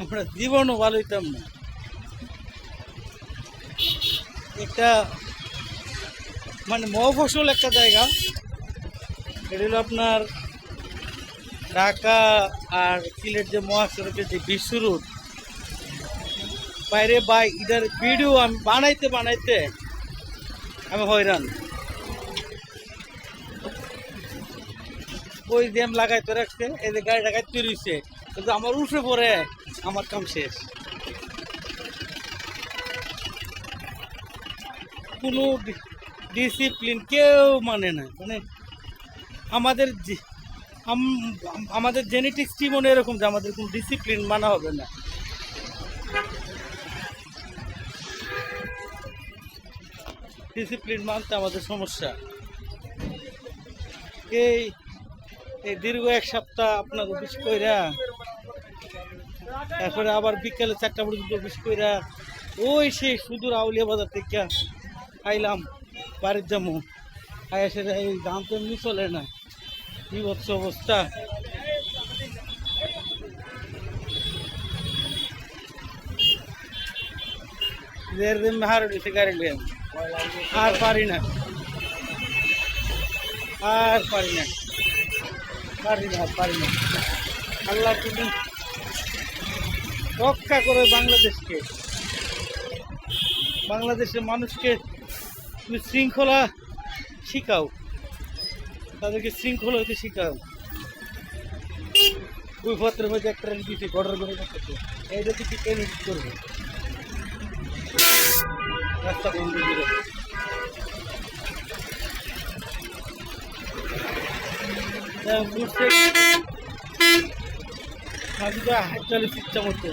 আমরা জীবনও ভালো হইতাম না। একটা মানে মফস্বল একটা জায়গা, এটা হলো আপনার ঢাকা আর সিলেট যে মহাসড়কের যে বিশ্ব রোড, বাইরে বাই ইধার ভিডিও আমি বানাইতে বানাইতে আমি হয়রান। ওই জ্যাম লাগাইতে রাখছে, এই যে গাড়ি টাকায় তৈরিছে, কিন্তু আমার উঠে পড়ে আমার কাম শেষ। কোনো ডিসিপ্লিন কেউ মানে না, মানে আমাদের আমাদের জেনেটিক্স মনে এরকম যে আমাদের কোনো ডিসিপ্লিন মানা হবে না। ডিসিপ্লিন মানতে আমাদের সমস্যা। এই এই দীর্ঘ এক সপ্তাহ আপনার অফিস কইরা, তারপরে আবার বিকেলে 4টা পর্যন্ত অফিস কইরা, ওই সেই সুদূর আউলিয়া বাজার থেকে আইলাম বাড়ির যাবো। আয়া সেটা এই দাম তো এমনি চলে না, বিভৎস অবস্থা। দেড় দিন হার উঠেছে গাড়ি নিয়ে, আর পারি না, আর পারি না, পারি না, পারি না। আল্লাহ তুমি রক্ষা করে বাংলাদেশকে, বাংলাদেশের মানুষকে তুমি শৃঙ্খলা শিখাও, তাদেরকে শৃঙ্খলা হতে শিখাও। ওই পত্রের মধ্যে একটা দিতে অর্ডার করে রাখতে, এইটা থেকে কে নিশ্চিত করবে? রাস্তা বন্ধ করে ঘুরতে হাঁটতে ইচ্ছা মতো